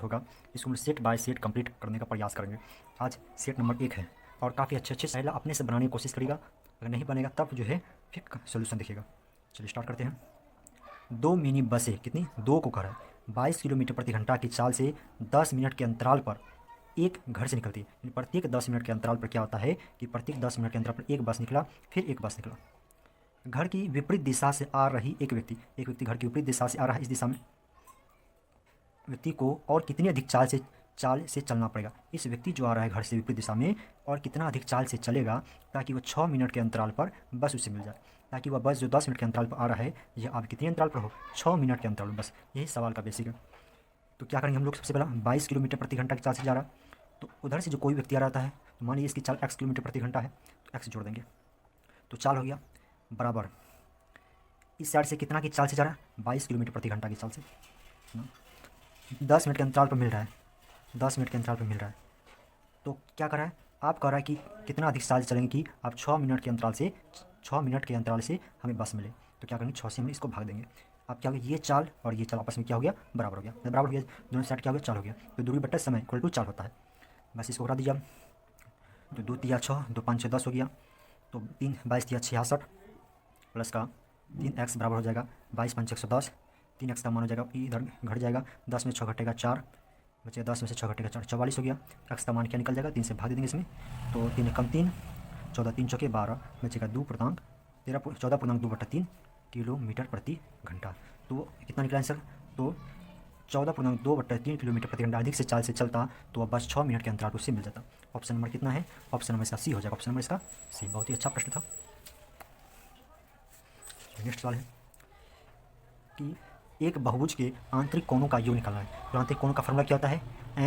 होगा इसको हम सेट बाय सेट कंप्लीट करने का प्रयास करेंगे। आज सेट नंबर 1 है और काफ़ी अच्छे पहला अपने से बनाने की कोशिश करिएगा, अगर नहीं बनेगा तब जो है फिर सोल्यूशन देखिएगा। चलिए स्टार्ट करते हैं। 2 मिनी बसें, कितनी, 2 को कर है, 22 किलोमीटर प्रति घंटा की चाल से 10 मिनट के अंतराल पर एक घर से निकलती है। यानी प्रत्येक 10 मिनट के अंतराल पर क्या होता है कि प्रत्येक 10 मिनट के अंतराल पर एक बस निकला, फिर एक बस निकला। घर की विपरीत दिशा से आ रही एक व्यक्ति घर की विपरीत दिशा से आ रहा है, इस दिशा में व्यक्ति को और कितनी अधिक चाल से चलना पड़ेगा। इस व्यक्ति जो आ रहा है घर से विपरीत दिशा में और कितना अधिक चाल से चलेगा ताकि वह 6 मिनट के अंतराल पर बस उसे मिल जाए। ताकि वह बस जो 10 मिनट के अंतराल पर आ रहा है यह आप कितने अंतराल पर हो, 6 मिनट के अंतराल पर। बस यही सवाल का बेसिक है। तो क्या करेंगे हम लोग, सबसे पहला 22 किलोमीटर प्रति घंटा की चाल से जा रहा है, तो उधर से जो कोई व्यक्ति आ रहा है तो मान लीजिए इसकी चाल x किलोमीटर प्रति घंटा है, तो x जोड़ देंगे तो चाल हो गया बराबर इस साइड से कितना की चाल से जा रहा है, 22 किलोमीटर प्रति घंटा की चाल से, 10 मिनट के अंतराल पर मिल रहा है, 10 मिनट के अंतराल पर मिल रहा है। तो क्या कर रहा है, आप कह रहा है कि कितना अधिक चाल से चलेंगे कि आप 6 मिनट के अंतराल से हमें बस मिले। तो क्या करेंगे, 6 से हम इसको भाग देंगे। अब क्या हो गया, ये चाल और ये चाल आपस में क्या हो गया, बराबर हो गया। बराबर हो गया, दोनों साइड क्या हो गया, चाल हो गया। तो दूरी बट्टा समय इक्वल टू चाल होता है। बस इसको हटा दीजिए। तो 2 तिया 6, 2 5 6 10 हो गया। तो 3 22 तिया 66 प्लस का 3x बराबर हो जाएगा 22 5 110। 3x का मान हो जाएगा, इधर घट जाएगा, 10 में 6 घटेगा 4 बचेगा, 10 में से 6 घटेगा 4, 44 हो गया। x का मान क्या निकल जाएगा, 3 से भाग दे देंगे इसमें। तो 3 कम 3, 14 3 चौके 12 बचेगा 2 पूर्णांक 14.2/3 किलोमीटर प्रति घंटा। तो कितना निकला आंसर, तो 14.2/3 किलोमीटर प्रति घंटा अधिक से चाल से चलता तो वह बस 6 मिनट के अंतराल उससे मिल जाता। ऑप्शन नंबर कितना है, ऑप्शन नंबर इसका सी हो जाएगा। ऑप्शन नंबर इसका सी, बहुत ही अच्छा प्रश्न था। नेक्स्ट सवाल है कि एक बहुभुज के आंतरिक कोणों का योग निकालना है। तो आंतरिक कोणों का फॉर्मूला क्या होता है,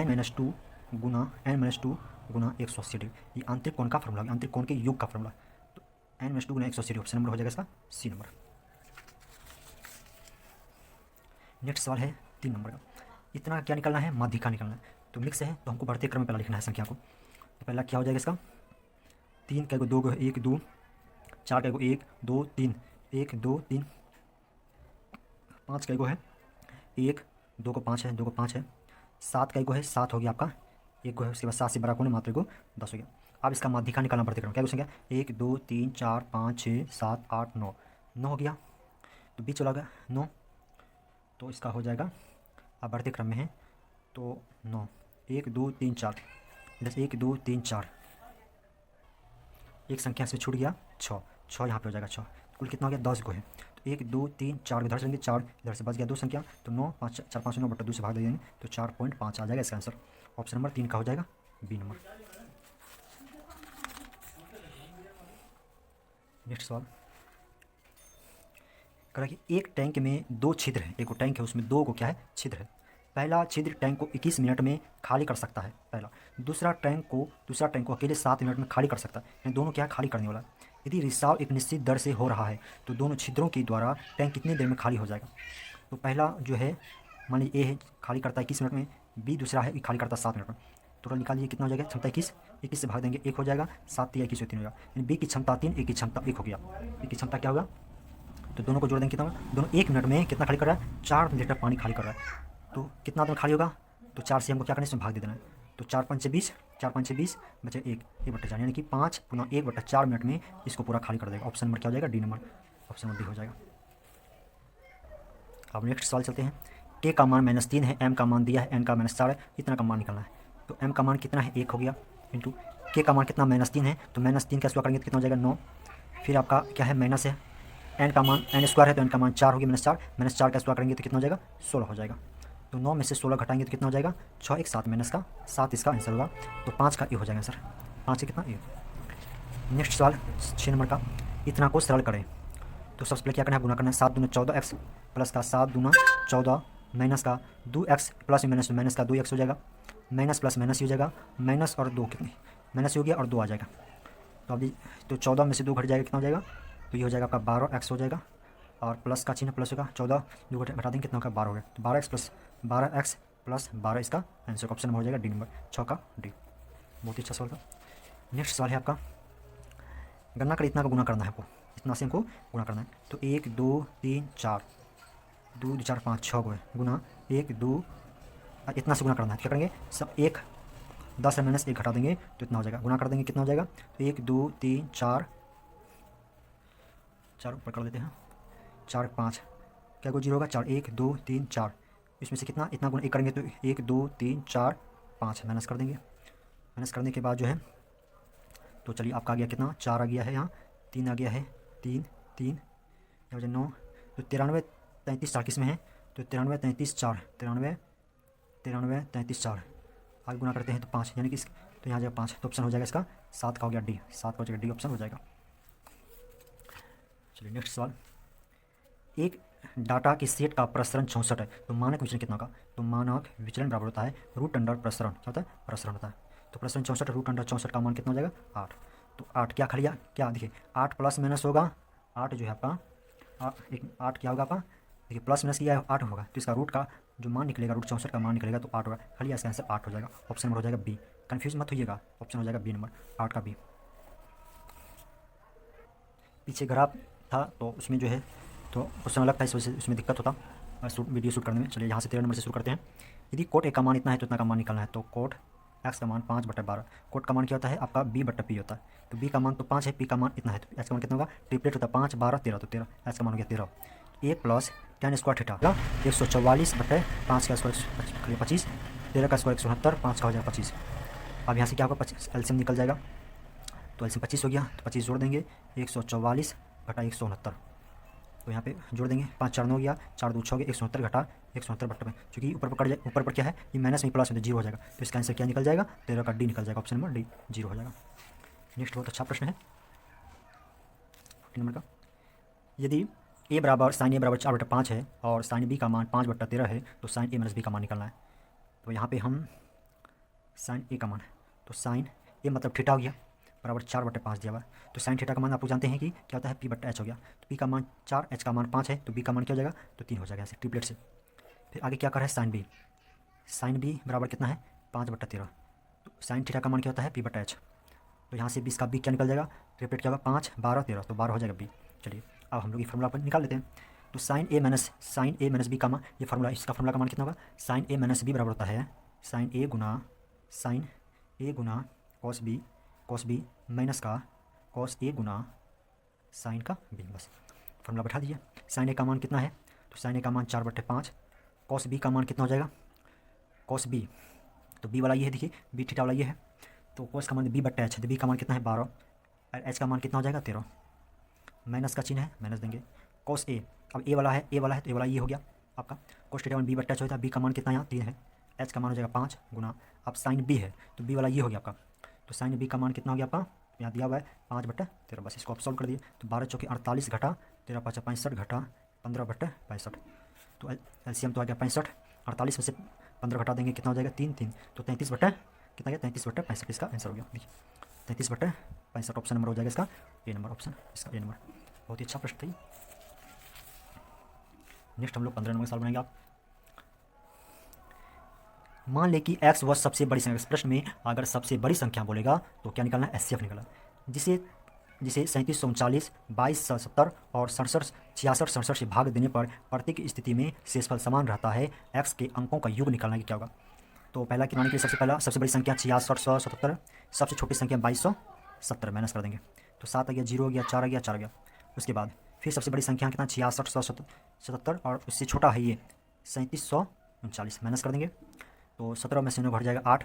n-2 गुना 180 डिग्री। ये आंतरिक कोण का फॉर्मूला, आंतरिक कोण के योग का फॉर्मूला। तो n-2 गुना 180 डिग्री, ऑप्शन नंबर हो जाएगा इसका सी नंबर। नेक्स्ट सवाल है 3 नंबर का, इतना क्या निकालना है, माध्यिका निकालना है। तो मिक्स है तो हमको बढ़ते क्रम में पहला लिखना है संख्या को। तो पहला क्या हो जाएगा इसका, 3 का 2 1 2, 4 का 1 2 3 1 2 3, 5 का है 1 2 को 5 है, 2 को 5 है, 7 का है 7 हो गया आपका, 1 है, उसके बाद 7 से बड़ा कौन है, मात्र को 10 हो गया। अब इसका माध्यिका निकालना बढ़ते क्रम, क्या पूछेंगे, 1 2 3 4 5 6 7 8 9, 9 हो गया। तो बीच वाला गया 9, तो इसका हो जाएगा, अब बढ़ते क्रम में है तो 9 1 2 3 4, इधर 1 2 3 4, एक संख्या से छूट गया 6 यहाँ पे हो जाएगा 6, कुल कितना हो गया 10 को है। तो 1 2 3 4 इधर से लेंगे 4, इधर से बच गया 2 संख्या, तो 9 5 4 5 9 बटा 2 से भाग दे देंगे तो 4.5 आ जाएगा इसका आंसर। ऑप्शन नंबर 3 का हो जाएगा बी नंबर। नेक्स्ट सवाल करा कि एक टैंक में 2 छिद्र है, एक टैंक है उसमें 2 को क्या है, छिद्र है। पहला छिद्र टैंक को 21 मिनट में खाली कर सकता है पहला, दूसरा टैंक को अकेले 7 मिनट में खाली कर सकता है, यानी दोनों क्या है, खाली करने वाला है। यदि रिसाव एक निश्चित दर से हो रहा है तो दोनों छिद्रों के द्वारा टैंक कितनी देर में खाली हो जाएगा। तो पहला जो है मान लीजिए ए है, खाली करता है 21 मिनट में, बी दूसरा है खाली करता है 7 मिनट में। टोटल निकालिए कितना हो जाएगा, क्षमता 21 से भाग देंगे 1 हो जाएगा, 7 या 21 3 हो जाएगा, यानी बी की क्षमता 3, ए की क्षमता 1 हो गया। बी की क्षमता क्या होगा, तो दोनों को जोड़ देंगे, कितना दोनों 1 मिनट में कितना खाली कर रहा है, 4 लीटर पानी खाली कर रहा है। तो कितना दिन खाली होगा, तो 4 से हमको क्या करना है, इसमें भाग दे देना है। तो 4 5 20, 4 5 20 बचे 1/4, यानी कि 5 पुनः 1/4 मिनट में इसको पूरा खाली कर देगा। ऑप्शन नंबर क्या हो जाएगा, D number, option number D हो जाएगा। अब नेक्स्ट सवाल चलते हैं। के का मान -3 है, एम का मान दिया है, एन का -4 है, इतना का मान निकालना है। तो एम का मान कितना है, 1 हो गया, इंटू के का मान कितना -3 है, तो -3 का स्क्वायर करेंगे तो कितना हो जाएगा 9, फिर आपका क्या है माइनस है, एन का मान n स्क्वायर है तो एन का मान 4 हो गया, -4 का स्क्वायर करेंगे तो कितना हो जाएगा 16 हो जाएगा। तो 9 में से 16 घटाएंगे तो कितना हो जाएगा 6 1 7 माइनस का 7 इसका आंसर होगा। तो 5 का ए हो जाएगा सर, 5 से कितना ए। नेक्स्ट सवाल 6 नंबर का, इतना को सरल करें। तो सबसे पहले क्या करना है, गुना करना है, 7 दूना 14x प्लस का 7 दूना 14 माइनस का 2x प्लस माइनस का 2x हो जाएगा, माइनस प्लस माइनस हो जाएगा, माइनस और 2 कितनी माइनस हो गया और 2 आ जाएगा। तो अभी तो 14 में से 2 घट जाएगा, कितना हो जाएगा, तो ये हो जाएगा आपका 12x हो जाएगा, और प्लस का चिन्ह प्लस होगा, 14 2 घटा देंगे कितना होगा 12 हो गया। तो 12x प्लस 12 इसका आंसर, ऑप्शन नंबर हो जाएगा डी नंबर, 6 का डी। बहुत ही अच्छा सवाल था। नेक्स्ट सवाल है आपका, गणना कर इतना का गुना करना है आपको, इतना से हमको गुना करना है। तो 1 2 3 4 2 4 5 6 को है गुना 1 2 इतना से गुना करना है, तो क्या करेंगे सब एक 10 माइनस 1 घटा देंगे तो इतना हो जाएगा, गुना कर देंगे कितना हो जाएगा, तो 1 2 3 4 4 ऊपर कर देते हैं, 4 5 क्या कोई जीरो होगा, 4 1 2 3 4, इसमें से कितना इतना गुना 1 करेंगे तो 1 2 3 4 5 माइनस कर देंगे। माइनस करने के बाद जो है तो चलिए आपका आ गया कितना, 4 आ गया है, यहाँ 3 आ गया है, 3 3 यहाँ वजह 9, तो 93 33 4 किस में है, तो 93 33 4 93 93 33 4, आगे गुना करते हैं तो 5 यानी कि तो यहाँ जाएगा 5, तो ऑप्शन हो जाएगा इसका 7 का हो गया डी, 7 का हो जाएगा डी ऑप्शन हो जाएगा। चलिए नेक्स्ट सवाल, एक डाटा के सेट का प्रसरण 64 है तो मानक विचलन कितना होगा, तो मानक विचलन बराबर होता है रूट अंडर प्रसरण, क्या होता है प्रसरण होता है, तो प्रसरण 64 रूट अंडर 64 का मान कितना हो जाएगा 8, तो 8 क्या खा लिया, क्या देखिए 8 प्लस माइनस होगा, 8 जो है आपका एक 8 क्या होगा आपका, देखिए प्लस माइनस किया है 8 होगा, तो इसका रूट का जो मान निकलेगा रूट 64 का मान निकलेगा तो 8 होगा, खाली इसका आंसर 8 हो जाएगा, ऑप्शन नंबर हो जाएगा बी, कन्फ्यूज मत होइएगा, ऑप्शन हो जाएगा बी नंबर 8 का बी। पीछे ग्राफ था तो उसमें जो है तो क्वेश्चन अलग था, इस वजह से उसमें दिक्कत होता वीडियो शूट करने में। चलिए यहाँ से 13 नंबर से शुरू करते हैं, यदि कोट ए का मान इतना है तो इतना का मान निकालना है, तो कोट एक्स का मान 5/12, कोट का मान क्या होता है आपका b/p होता है, तो b का मान तो 5 है, p का मान इतना है, तो एक्स का मान कितना होगा, ट्रिपलेट होता है 5 12 13, तो 13 एक्स का मान हो गया 13, ए प्लस tan स्क्वायर थीटा 144/5 का स्क्वायर 25, 13 का स्क्वायर 169, 5 का हो जाएगा 25। अब यहाँ से क्या होगा एलसीएम निकल जाएगा, तो एलसीएम 25 हो गया, तो 25 जोड़ देंगे 144/169, तो यहाँ पे जोड़ देंगे 5 4 9 हो गया, 4 2 6 हो गया, 169 घटा 169/5, चूँकि ऊपर पर कट जाए, ऊपर पर क्या है ये माइनस में प्लस में तो जीरो हो जाएगा, तो इसका आंसर क्या निकल जाएगा 13 का डी निकल जाएगा, ऑप्शन नंबर डी जीरो हो जाएगा। नेक्स्ट बहुत अच्छा प्रश्न है 14 नंबर का, यदि a बराबर साइन ए बराबर 4/5 है और साइन बी का मान 5/13 है तो साइन ए माइनस बी का मान निकालना है, तो यहाँ पे हम साइन ए का मान, तो साइन ए मतलब थीटा हो गया बराबर 4/5 दिया हुआ, तो साइन थीटा का मान आप लोग जानते हैं कि क्या होता है p/h हो गया, तो p का मान 4 h का मान 5 है, तो b का मान क्या हो जाएगा, तो 3 हो जाएगा ऐसे ट्रिपलेट से। फिर आगे क्या कर रहा है साइन b बराबर कितना है 5/13, तो साइन थीटा का मान क्या होता है p/h, तो यहाँ से बीस का b क्या निकल जाएगा, ट्रिपलेट क्या होगा 5 12 13, तो 12 हो जाएगा b। चलिए अब हम लोग ये फार्मूला पर निकाल लेते हैं, तो साइन ए माइनस बी का मान, ये फार्मूला इसका फार्मूला का मान कितना होगा, साइन ए माइनस बी बराबर होता है साइन ए गुना कॉस बी माइनस का कॉस ए गुना साइन का बी, बस फार्मूला बैठा दीजिए। साइन ए का मान कितना है, तो साइन ए का मान 4/5, कॉस बी का मान कितना हो जाएगा, कॉस बी तो बी वाला ये है, देखिए बी थीटा वाला ये है, तो कॉस का मान b/h है, तो बी का मान कितना है 12 और h का मान कितना हो जाएगा 13, माइनस का चिन्ह है माइनस देंगे, कॉस ए अब ए वाला है तो ए वाला ये हो गया आपका, कॉस थीटा मान b/h होता है, बी का मान कितना यहाँ 3 है, h का मान हो जाएगा 5 गुना, अब साइन बी है तो बी वाला ये हो गया आपका, तो साइन बी का मान कितना हो गया आपका, यहाँ दिया हुआ है 5/13, बस इसको आप सॉल्व कर दिए, तो 12 चौके 48 घटा 13 5 65 घटा 15/65, तो एलसीएम तो आ गया 65, 48 में से 15 घटा देंगे कितना हो जाएगा 3 3, तो 33 बटा कितना गया 33/65, इसका आंसर हो गया, देखिए 33/65 ऑप्शन नंबर हो जाएगा इसका ए नंबर, ऑप्शन इसका ए नंबर। बहुत ही अच्छा प्रश्न था। नेक्स्ट हम लोग 15 नंबर का सवाल बनाएंगे। आप मान ले कि x वह सबसे बड़ी संख्या, इस प्रश्न में अगर सबसे बड़ी संख्या बोलेगा तो क्या निकालना है, एचसीएफ निकालना, जिसे 3739 2270 और 66 से भाग देने पर प्रत्येक स्थिति में शेषफल समान रहता है, x के अंकों का योग निकालना कि क्या होगा। तो पहला कि माने के सबसे बड़ी संख्या 6677, सबसे छोटी संख्या 2270, माइनस कर देंगे तो 7 आ गया, 0 हो गया, 4 आ गया, 4 आ गया। उसके बाद फिर सबसे बड़ी संख्या कितना 6677 और उससे छोटा है ये 3739, माइनस कर देंगे तो 17 में से 9 घट जाएगा 8,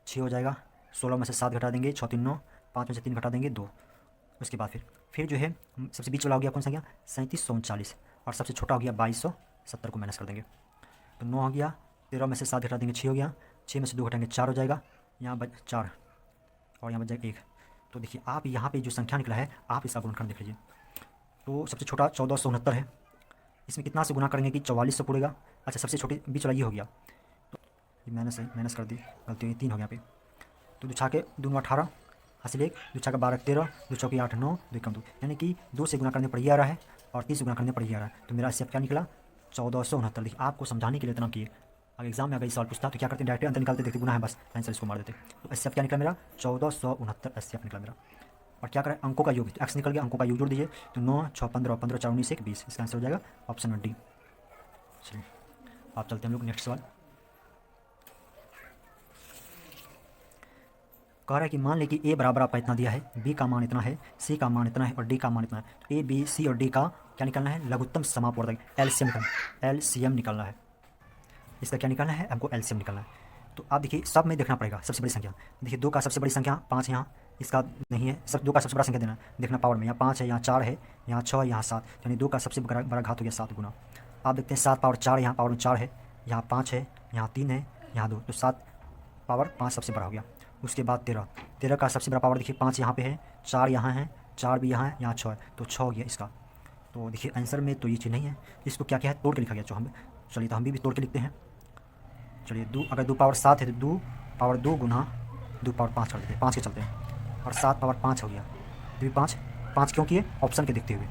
6 हो जाएगा, 16 में से 7 घटा देंगे 6 3 9, 5 में से 3 घटा देंगे 2। उसके बाद फिर जो है सबसे बीच वाला हो गया कौन सा गया 3739 और सबसे छोटा हो गया 2270 को माइनस कर देंगे तो 9 हो गया, 13 में से 7 घटा देंगे 6 हो गया, 6 में से 2 घटाएंगे 4 हो जाएगा, यहाँ 4 और यहाँ बच जाएगा 1। तो देखिए आप यहाँ पे जो संख्या निकला है आप इसका गुणनखंड देख लीजिए, तो सबसे छोटा 1469 है, इसमें कितना से गुना करेंगे कि 4400 पड़ेगा। अच्छा सबसे छोटी बीच वाला ये हो गया, तो ये माइनस कर दी, गलती हुई 3 हो गया यहाँ पे, तो 2 छाके 2 9 18 हासिल 1, 2 छाके 12 13, 2 चौके 8 9, 2 कम 2, यानी कि 2 से गुना करने पर ये आ रहा है और 3 से गुना करने पर ये आ रहा है, तो मेरा इससे क्या निकला 1469। देखिए आपको समझाने के लिए इतना किए, अगर एग्जाम में अगर सवाल पूछता तो क्या करते हैं डायरेक्ट अंतर निकालते, देखते गुना है बस आंसर इसको मार देते, तो एस क्या निकला मेरा 1469 एस निकला मेरा। और क्या करें अंकों का योग, तो एक्स निकल गया, अंकों का योग जोड़ दीजिए तो 9 6 15 15 4 19 1 20, इसका आंसर हो जाएगा ऑप्शन डी। चलिए आप चलते हैं हम लोग नेक्स्ट सवाल। कह रहा है कि मान लें कि ए बराबर आपका इतना दिया है, बी का मान इतना है, सी का मान इतना है और डी का मान इतना है। तो ए बी सी और डी का क्या निकालना है? लघुत्तम समापवर्तक, एलसीएम निकालना, एलसीएम निकालना है। इसका क्या निकालना है? हमको एलसीएम निकालना है। तो आप देखिए सब में देखना पड़ेगा सबसे बड़ी संख्या। देखिए 2 का सबसे बड़ी संख्या 5 यहाँ, इसका नहीं है। सब 2 का सबसे बड़ा संख्या देना देखना पावर में, यहाँ 5 है, यहाँ 4 है, यहाँ 6 है, यहाँ 7, यानी 2 का सबसे बड़ा घात हो गया 7 गुना। आप देखते हैं 7 पावर 4, यहाँ पावर में 4 है, यहाँ 5 है, यहाँ 3 है, यहाँ 2, तो 7 पावर 5 सबसे बड़ा हो गया। उसके बाद 13 का सबसे बड़ा पावर देखिए 5 यहाँ पे है, 4 यहाँ है, 4 भी यहाँ है, यहाँ 6 है, तो 6 हो गया इसका। तो देखिए आंसर में तो ये चीज़ नहीं है, इसको क्या क्या है तोड़ के लिखा गया। जो हम चलिए तो हम भी तोड़ के लिखते हैं। चलिए अगर 2 पावर 7 है तो 2 पावर 2 गुना 2 पावर 5 कर देते हैं, 5 के चलते हैं, और 7 पावर 5 हो गया। तो 5 क्यों किए? ऑप्शन के देखते हुए।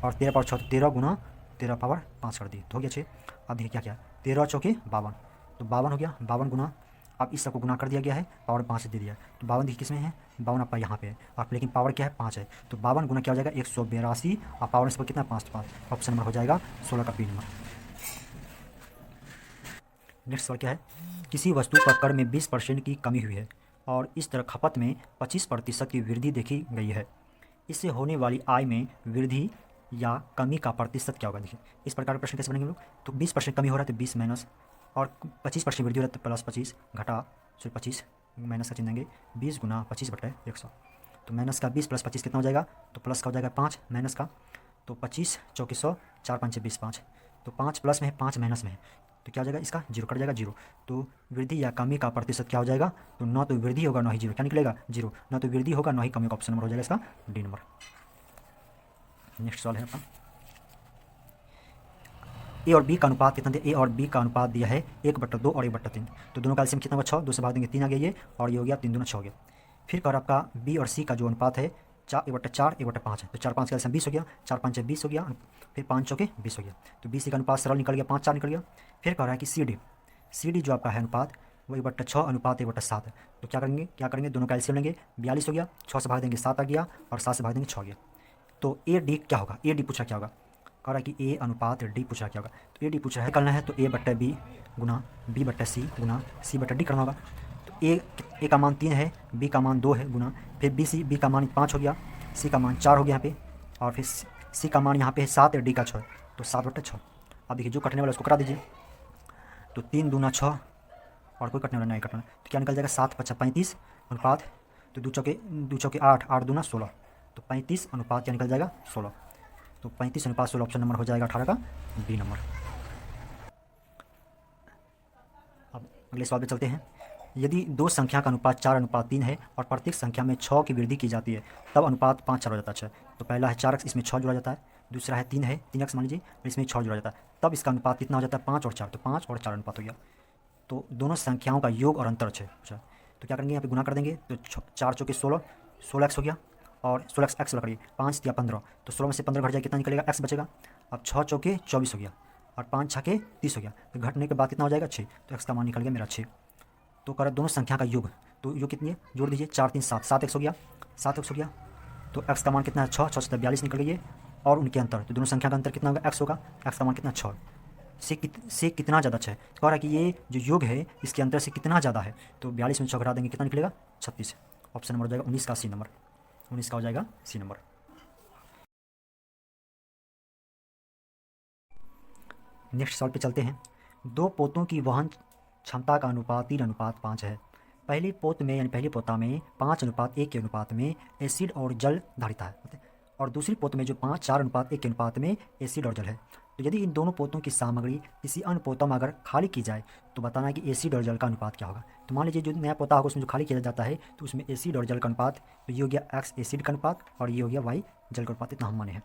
और 13 पावर 6 तो 13 गुना 13 पावर 5 कर दिए, तो हो गया 6। अब देखिए क्या क्या 13 चौके 52, तो 52 हो गया। 52 गुना, अब इस सबको गुना कर दिया गया है, पावर 5 से दे दिया। तो 52 देखिए किस में है? 52 आपका यहाँ पे है, और लेकिन पावर क्या है? 5 है। तो 52 गुना क्या हो जाएगा? 182, और पावर इस पर कितना? 5 तो 5। ऑप्शन नंबर हो जाएगा 16 का बी नंबर। नेक्स्ट सवाल क्या है? किसी वस्तु पर कर में 20% की कमी हुई है और इस तरह खपत में 25% की वृद्धि देखी गई है। इससे होने वाली आय में वृद्धि या कमी का प्रतिशत क्या होगा? देखिए इस प्रकार का प्रश्न कैसे बनेंगे लोग? तो 20% कमी हो रहा है तो 20 माइनस, और 25% वृद्धि हो रहा है तो प्लस 25 घटा, सॉरी 25 माइनस का चिन्ह देंगे, 20 गुना 25/100। तो माइनस का 20 प्लस 25 कितना हो जाएगा? तो प्लस का हो जाएगा 5 माइनस का, तो 25 चौके 100, 4 5 20 5, तो 5 प्लस में है 5 माइनस में है, तो क्या हो जाएगा? इसका जीरो कट जाएगा, जीरो। तो वृद्धि या कमी का प्रतिशत क्या हो जाएगा? तो ना तो वृद्धि होगा ना ही जीरो, क्या निकलेगा? जीरो। ना तो वृद्धि होगा ना ही कमी, का ऑप्शन नंबर हो जाएगा इसका डी नंबर। नेक्स्ट सवाल है अपना, ए और बी का अनुपात कितना दिया? ए और बी का अनुपात दिया है 1/2 और 1/3, तो दोनों का एलसीएम कितना होगा? 6, 2 से भाग देंगे 3 आ गया ये, और ये हो गया 3 दूना 6 हो गया। फिर कर आपका बी और सी का जो अनुपात है 1/4 1/5 है, तो 4 5 का एलसीएम 20 हो गया, 4 5 20 हो गया, फिर 5 चौके 20 हो गया, तो बी सी का अनुपात सरल निकल गया, 5 4 निकल गया। फिर कह रहा है कि सी डी जो आपका है अनुपात वो 1/6 अनुपात 1/7 है, तो क्या करेंगे दोनों का एलसीएम लेंगे, 42 हो गया, 6 से भाग देंगे 7 आ गया, और 7 से भाग देंगे 6 आ गया। तो ए डी क्या होगा? ए डी पूछा क्या होगा? कह रहा है कि ए अनुपात डी पूछा क्या होगा? तो ए डी पूछा है करना है, तो A/B गुना B/C गुना C/D करना होगा। तो ए का मान 3 है, बी का मान 2 है गुना, फिर बी का मान 5 हो गया, सी का मान 4 हो गया यहाँ पे, और फिर सी का मान यहाँ पे है 7 है, डी का 6 है, तो 7/6। अब देखिए जो कटने वाला उसको करा दीजिए, तो 3 दूना 6, और कोई कटने वाला नहीं कटना, तो क्या निकल जाएगा? 7 5 35 अनुपात, तो 2 चौके 8, 8 दूना 16, तो 35 अनुपात क्या निकल जाएगा? 16। तो 35 अनुपात 16 ऑप्शन नंबर हो जाएगा 18 का बी नंबर। अब अगले सवाल पे चलते हैं। यदि दो संख्या का अनुपात 4/3 है और प्रत्येक संख्या में 6 की वृद्धि की जाती है, तब अनुपात 5/4 हो जाता है। अच्छा, तो पहला है 4x, इसमें 6 जोड़ा जाता है, दूसरा है 3 है 3x मान लीजिए, इसमें 6 जोड़ा जाता है, तब इसका अनुपात कितना हो जाता है? 5 और 4, तो 5 और 4 अनुपात हो गया। तो दोनों संख्याओं का योग और अंतर है। अच्छा, तो क्या करेंगे? यहाँ पे गुना कर देंगे, तो 4 चौके 16, 16x हो गया, और 16x एक्स करिए, 5 या 15, तो 16 में से 15 घट जाए, कितना निकलेगा? x बचेगा। अब 6 चौके 24 हो गया, और 5 छके 30 हो गया, तो घटने के बाद कितना हो जाएगा? 6, तो x का मान निकल गया मेरा 6। तो करें दोनों संख्या का योग, तो योग कितनी है? जोड़ दीजिए, 4 3 7, 7x हो गया, 7x हो गया, तो x का मान कितना है? 6, 6 से 42 निकल गई, और उनके अंतर, तो दोनों संख्या का अंतर कितना होगा? x होगा, x का मान कितना? 6 से कितना ज़्यादा 6 है, तो कह रहा है कि ये जो योग है इसके अंतर से कितना ज़्यादा है, तो 42 में 6 घटा देंगे, कितना निकलेगा? 36। ऑप्शन नंबर हो जाएगा 19 का सी नंबर, 19 का हो जाएगा सी नंबर। नेक्स्ट सवाल पे चलते हैं। दो पोतों की वहन क्षमता का अनुपात 3:5 है। पहली पोत में यानी पहली पोता में 5:1 के अनुपात में एसिड और जल धारिता है, और दूसरी पोत में जो 4:1 के अनुपात में एसिड और जल है। तो यदि इन दोनों पोतों की सामग्री किसी अन्य पोता में अगर खाली की जाए तो बताना है कि एसिड और जल का अनुपात क्या होगा। तो मान लीजिए जो नया पोता होगा उसमें जो खाली किया जाता है तो उसमें एसिड और जल का अनुपात, तो ये हो गया x एसिड का अनुपात और ये हो गया y जल का अनुपात, इतना हम माने हैं।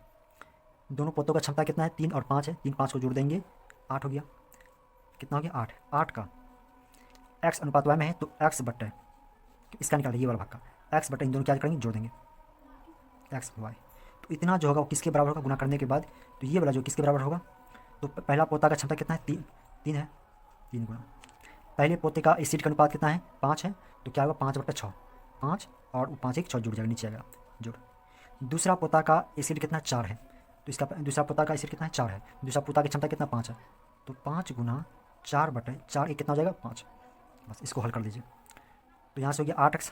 दोनों पोतों का क्षमता कितना है? 3 और 5 है, 3 5 को जोड़ देंगे 8 हो गया, कितना हो गया? 8। 8 का x अनुपात y में है तो x बट्टे इसका निकाल ये वाला भाग का x बट्टे इन दोनों क्या करेंगे? जोड़ देंगे x y, तो इतना जो होगा वो किसके बराबर होगा गुना करने के बाद? तो ये वाला जो किसके बराबर होगा? तो पहला पोता का क्षमता कितना है? 3 है, 3 गुना पहले पोते का एसिड का अनुपात कितना है? 5 है, तो क्या होगा? 5/6, 5 और 5 1 6 जुड़ जाएगा, नीचे आएगा जोड़। दूसरा पोता का एसिड कितना? 4 है, तो इसका दूसरा पोता का एसिड कितना है? 4 है, दूसरा पोता की क्षमता कितना? 5 है, तो 5 गुना 4/4 एक कितना हो जाएगा? 5। बस इसको हल कर लीजिए, तो यहाँ से हो गया 8x,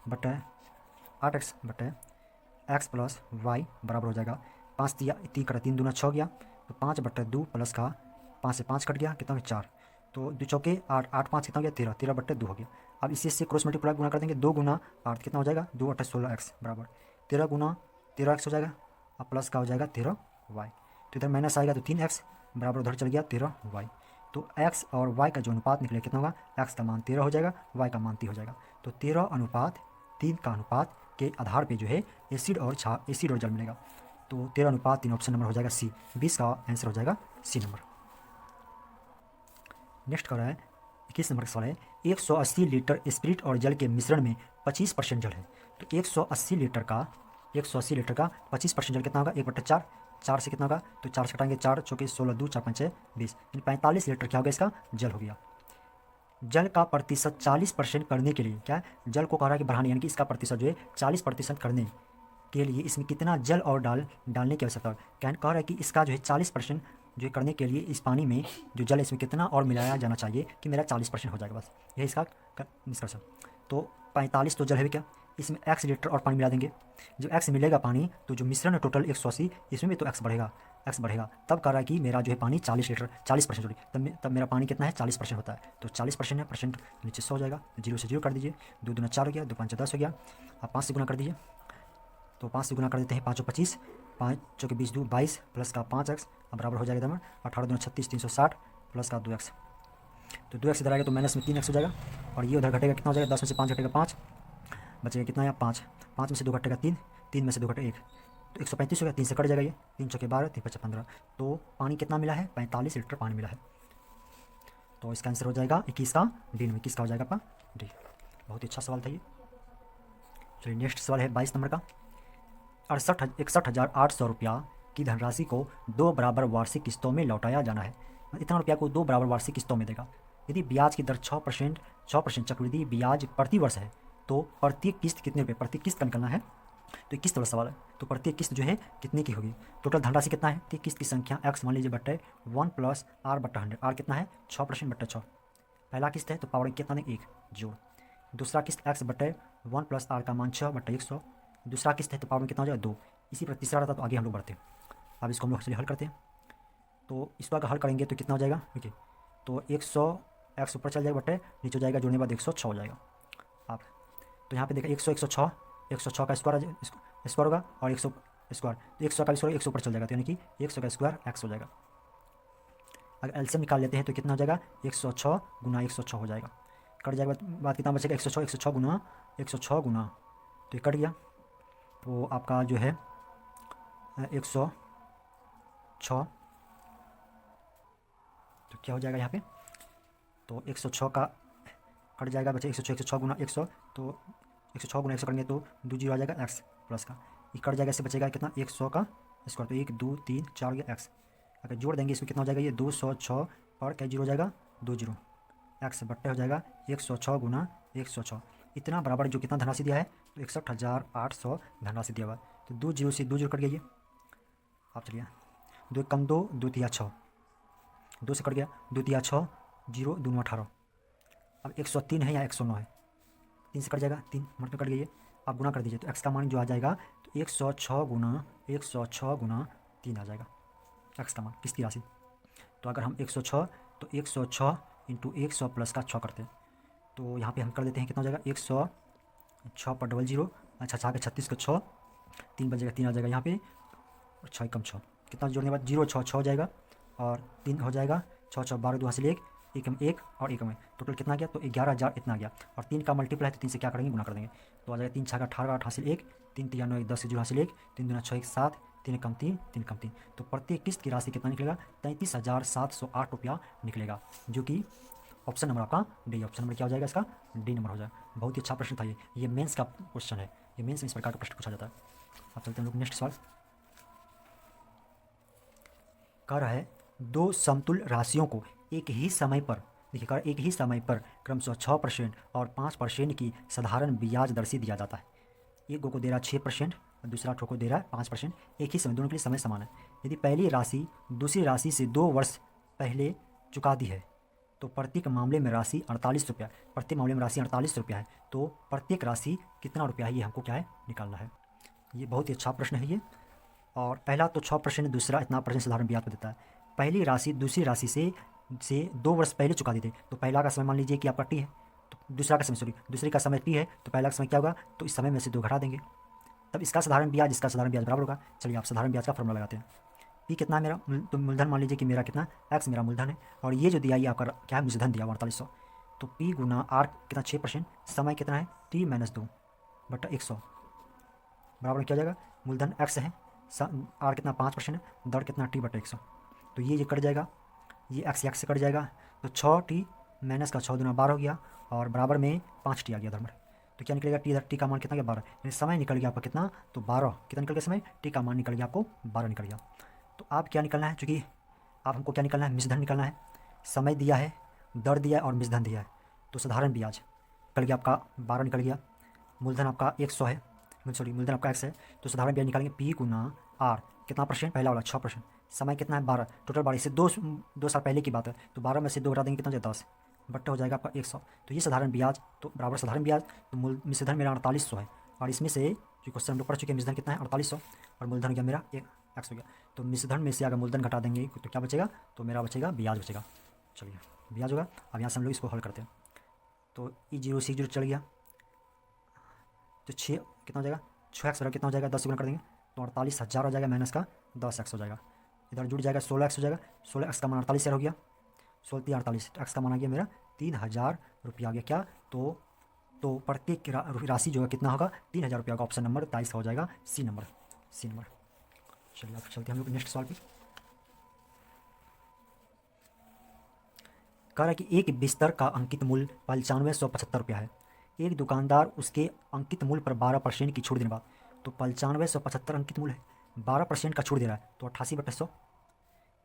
बटे 8x बटे x प्लस वाई बराबर हो जाएगा 5 दिया 3 कटा 3 दूना 6 गया तो 5 बटे 2 प्लस का 5 से 5 कट गया कितना हो गया 4 तो 2 चौके 8 8 5 कितना हो गया 13 13 बटे 2 हो गया। अब इसी से क्रॉस मल्टीप्लाई गुना कर देंगे 2 गुना 8 कितना हो जाएगा 2 8 16x बराबर 13 गुना 13x हो जाएगा अब प्लस का हो जाएगा 13y तो इधर माइनस आएगा तो 3x बराबर उधर चल गया 13y तो x और y का जो अनुपात निकले कितना होगा x का मान 13 हो जाएगा y का मान 3 हो जाएगा तो 13:3 का अनुपात के आधार पे जो है एसिड और जल मिलेगा तो 13:3 ऑप्शन नंबर हो जाएगा सी 20 का आंसर हो जाएगा सी नंबर। नेक्स्ट कर रहा है 21 नंबर का सवाल है 180 लीटर स्पिरिट और जल के मिश्रण में 25% जल है तो 180 लीटर का 25% जल कितना होगा 1/4 4 से कितना होगा तो 4 से घटाएंगे 4 चौके 16 2 4 5 20 यानी 45 लीटर क्या होगा इसका जल हो गया। जल का प्रतिशत 40% करने के लिए क्या है जल को कह रहा है कि बढ़ाने यानी कि इसका प्रतिशत जो है 40% करने के लिए इसमें कितना जल और डालने की आवश्यकता है क्या कह रहा है कि इसका जो है 40% जो करने के लिए इस पानी में जो जल है इसमें कितना और मिलाया जाना चाहिए कि मेरा 40% हो जाएगा बस यही इसका निष्कर्ष है। तो 45 तो जल है क्या इसमें x लीटर और पानी मिला देंगे जब x मिलेगा पानी तो जो मिश्रण है टोटल 180 इसमें भी तो x बढ़ेगा तब कह रहा है कि मेरा जो है पानी 40 लीटर 40% सॉरी तब मेरा पानी कितना है 40% होता है तो 40% है परसेंट नीचे 100 हो जाएगा 0 से 0 कर दीजिए 2 दूना 4 हो गया 2 5 10 हो गया अब 5 से गुना कर दीजिए तो 5 से गुना कर देते हैं 5 25 5 चौके 20 2 22 प्लस का 5x अब बराबर हो जाएगा इधर 18 दूना 36 360 प्लस का 2x तो 2x इधर आएगा तो माइनस में 3x हो जाएगा और ये उधर घटेगा कितना हो जाएगा 10 में से 5 घटेगा 5 बचेगा कितना है 5 5 में से 2 घटेगा 3 3 में से 2 घटेगा 1 तो 135 हो गया 3 से कट जाएगा ये 3 चौके 12 3 5 15 तो पानी कितना मिला है 45 लीटर पानी मिला है तो इसका आंसर हो जाएगा 21 का डी में 21 का हो जाएगा आपका डी। बहुत ही अच्छा सवाल था ये। चलिए नेक्स्ट सवाल है 22 नंबर का 61,800 रुपया की धनराशि को 2 बराबर वार्षिक किस्तों में लौटाया जाना है। इतना रुपया को 2 बराबर वार्षिक किस्तों में देगा। यदि ब्याज की दर 6% चक्रवृद्धि ब्याज प्रति वर्ष है तो प्रत्येक किस्त कितने रुपये प्रति किस्त का निकलना है तो किस्त वाला सवाल है तो प्रत्येक किस्त जो है कितने की होगी टोटल धनराशि कितना है तो किस्त की संख्या x मान लीजिए बटे 1 प्लस r/100 r कितना है 6% बटे 6 पहला किस्त है तो पावर कितना देंगे 1 जोड़ दूसरा किस्त x बटे 1 प्लस r का मान 6 बटे 100 दूसरा किस्त है तो पावर में कितना हो जाएगा 2 इसी पर तीसरा रहता तो आगे हम लोग बढ़ते हैं। अब इसको हम लोग चलिए हल करते हैं तो इसको अगर हल करेंगे तो कितना हो जाएगा देखिए तो 100 x ऊपर चल जाएगा बटे नीचे हो जाएगा जोड़ने के बाद 106 हो जाएगा। आप तो यहाँ पे देखा 106 का स्क्वायर होगा और 100 स्क्वायर तो 100 का स्क्वायर 100 ऊपर चल जाएगा तो यानी कि 100 का स्क्वायर x हो जाएगा। अगर एलसीएम निकाल लेते हैं तो कितना हो जाएगा 106 गुना 106 हो जाएगा कट जाएगा बाद कितना बचेगा 106 गुना तो ये कट गया तो आपका जो है 106 तो क्या हो जाएगा यहाँ पे तो 106 का कट जाएगा बच्चे 106 गुना 100 तो 106 गुना 100 करेंगे तो 2 जीरो आ जाएगा x प्लस का ये कट जाएगा इससे बचेगा कितना 100 का स्क्वायर तो 1 2 3 4 गया x अगर जोड़ देंगे इसमें कितना हो जाएगा ये 206 पर क्या जीरो हो जाएगा 2 जीरो x बट्टे हो जाएगा 106 गुना 106 इतना बराबर जो कितना धनराशि दिया है तो 61,800 धनराशि दिया हुआ तो 2 जीरो से 2 जीरो कट गया ये आप चलिए 2 कम 2 2 तिया 6 2 से कट गया 2 तिया 6 जीरो 2 18 अब 103 है या 109 है 3 से कट जाएगा 3 मिनट में कट गई है आप गुना कर दीजिए तो x का मान जो आ जाएगा तो 106 गुना 3 आ जाएगा x का मान किसकी राशि तो अगर हम 106 तो 106 इंटू 100 प्लस का 6 करते हैं तो यहाँ पे हम कर देते हैं कितना हो जाएगा 106 पर डबल जीरो अच्छा 6 के 36 का 6 3 बजेगा 3 आ जाएगा यहाँ पे और 6 कम 6 कितना जोड़ने के बाद 0 6 हो जाएगा और 3 हो जाएगा 6 6 12 2 हासिल 1 1 में 1 और 1 में टोटल कितना गया तो 11,000 इतना गया और 3 का मल्टीप्लाई तो 3 से क्या करेंगे गुना कर देंगे तो आ जाएगा 3 6 का 18 8 हासिल 1 3 3 9 1 10 0 हासिल 1 3 2 6 1 7 3 कम 3 3 कम 3 तो प्रत्येक किस्त की राशि कितना निकलेगा 33,708 रुपया निकलेगा जो कि ऑप्शन नंबर आपका डी ऑप्शन नंबर क्या हो जाएगा इसका डी नंबर हो जाएगा। बहुत ही अच्छा प्रश्न था ये मेंस का क्वेश्चन है ये मेंस में इस प्रकार का प्रश्न पूछा जाता है। अब चलते हैं लोग नेक्स्ट सवाल कह रहा है 2 समतुल्य राशियों को एक ही समय पर देखिए कर एक ही समय पर क्रमशः 6% और 5% की साधारण ब्याज दर से दिया जाता है। एक को दे रहा है 6% और दूसरा को दे रहा है 5% एक ही समय दोनों के लिए समय समान है। यदि पहली राशि दूसरी राशि से 2 वर्ष पहले चुका दी है तो प्रत्येक मामले में राशि 48 रुपया, प्रत्येक मामले में राशि 48 रुपया है, तो प्रत्येक राशि कितना रुपया है ये हमको क्या है निकालना है। ये बहुत ही अच्छा प्रश्न है ये। और पहला तो 6 परसेंट, दूसरा इतना परसेंट साधारण ब्याज पर देता है। पहली राशि दूसरी राशि से 2 वर्ष पहले चुका देते, तो पहला का समय मान लीजिए कि आपका टी है, तो दूसरा का समय सॉरी दूसरे का समय टी है, तो पहला का समय क्या होगा, तो इस समय में से 2 घटा देंगे, तब इसका साधारण ब्याज बराबर होगा। चलिए आप साधारण ब्याज का फॉर्मूला लगाते हैं। पी कितना है मेरा, तो मूलधन मान लीजिए कि मेरा कितना एक्स मेरा मूलधन है, और ये जो दिया ये आपका क्या है मूलधन दिया 4800, तो पी गुना आर कितना 6%, समय कितना है टी माइनस 2 बटा 100 बराबर क्या हो जाएगा, मूलधन एक्स है, आर कितना 5% है, दर कितना टी बटा 100, तो ये कट जाएगा, ये एक्स से कट जाएगा, तो 6 टी माइनस का 6 दूना 12 हो गया, और बराबर में 5 टी आ गया धर्म। तो क्या निकलेगा, टी का मान कितना गया 12, यानी समय निकल गया आपका कितना, तो 12 कितना निकल गया समय, टी का मान निकल गया आपको 12 निकल गया। तो आप क्या निकलना है, चूँकि आप हमको क्या निकलना है, मिश्रधन निकलना है, समय दिया है, दर दिया है और मिश्रधन दिया है, तो साधारण ब्याज निकल गया आपका 12 निकल गया, मूलधन आपका 100 है, सॉरी मूलधन आपका एक्स है, तो साधारण ब्याज निकालेंगे पी गुना आर कितना परसेंट, पहला वाला 6%, समय कितना है 12, टोटल 12 से 2 साल पहले की बात है, तो 12 में से 2 घटा देंगे कितना हो जाए 10 बट्टा हो जाएगा आपका 100, तो ये साधारण ब्याज, तो बराबर साधारण ब्याज, तो मिश्रधन मेरा 4800 है, और इसमें से जो क्वेश्चन हम लोग पढ़ चुके हैं मिश्रधन कितना है 4800, और मूलधन गया मेरा एक्स हो गया, तो मिश्रधन में से अगर मूलधन घटा देंगे तो क्या बचेगा, तो मेरा बचेगा ब्याज बचेगा। चलिए ब्याज होगा, अब यहाँ से हम लोग इसको हल करते हैं, तो ई 0 से 0 चल गया, तो 6 कितना हो जाएगा, 6x बराबर कितना हो जाएगा, 10 से गुना कर देंगे तो 48,000 हो जाएगा, माइनस का 10x हो जाएगा, इधर जुड़ जाएगा 16x हो जाएगा, 16x का मान 48 हो गया, 16 48 एक्स का मान आ गया मेरा 3000 रुपया आ गया क्या, तो प्रत्येक राशि जो है कितना होगा 3000 रुपया का, ऑप्शन नंबर 23 का हो जाएगा सी नंबर। चलिए आप चलते हैं हम लोग नेक्स्ट सवाल पे। कह रहा है कि एक बिस्तर का अंकित मूल्य 9575 रुपया है, एक दुकानदार उसके अंकित मूल्य पर 12% की छूट देने बाद, तो 9575 अंकित मूल्य है, 12% का छूट दे रहा है, तो 88/100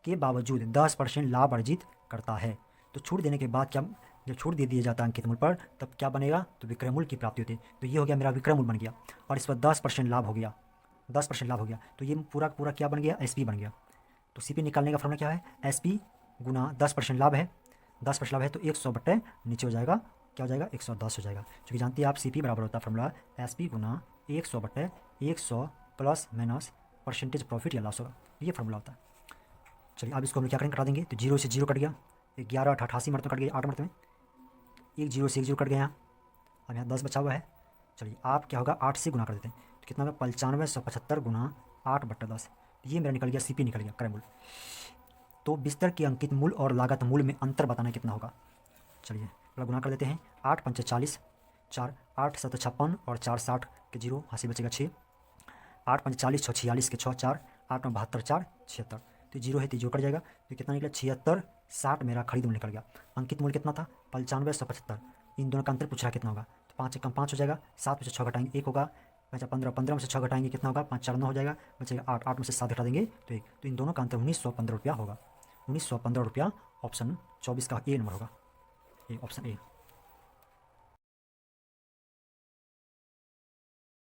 के बावजूद 10% लाभ अर्जित करता है, तो छूट देने के बाद क्या, जब छूट दे दिया जाता है अंकित मूल्य पर तब क्या बनेगा, तो विक्रय मूल्य की प्राप्ति होती है, तो ये हो गया मेरा विक्रय मूल्य बन गया, और इस पर 10% लाभ हो गया, 10% लाभ हो गया, तो ये पूरा क्या बन गया, एसपी बन गया। तो सीपी निकालने का फॉर्मूला क्या है, एसपी गुना 10% लाभ है, 10% लाभ है तो 100 बट्टे नीचे हो जाएगा, क्या हो जाएगा 110 हो जाएगा, क्योंकि जानते हैं आप सीपी बराबर होता है फॉर्मूला एसपी गुना 100 बट्टे 100 प्लस माइनस परसेंटेज प्रॉफिट या लॉस होगा, ये फॉर्मूला होता है। चलिए अब इसको हम क्या करेंगे, कटा देंगे, तो 0 से 0 कट गया, 11 8 88 मरतबा कट गया, 8 मरतबे में, एक 0 से 1 0 कट गया यहाँ, अब यहाँ 10 बचा हुआ है। चलिए आप क्या होगा 8 से गुना कर देते हैं, तो कितना होगा 9575 गुना 8/10, ये मेरा निकल गया सीपी निकल गया क्रय मूल्य। तो बिस्तर के अंकित मूल्य और लागत मूल्य में अंतर बताना कितना होगा, चलिए थोड़ा गुना कर देते हैं, 8 पंचे 40, 4 8 7 56 और 4 60 के 0 हासिल बचेगा 6, 8 पंचे 40 6 46 के 6 4 8 9 72 4 76, तो 0 है तो 0 कट जाएगा, तो कितना निकला 76 60 मेरा खरीद मूल्य निकल गया। अंकित मूल्य कितना था 9575, इन दोनों का अंतर पूछ रहा कितना होगा, तो 5 कम 5 हो जाएगा, 7 में से 6 घटाएंगे 1 होगा, बचा 15, 15 में से 6 घटाएंगे कितना होगा 5 4 9 हो जाएगा, बचेगा 8, 8 में से 7 घटा देंगे तो 1, तो इन दोनों का अंतर 1915 रुपया होगा, 1915 रुपया, ऑप्शन 24 का ए नंबर होगा, ये ऑप्शन ए।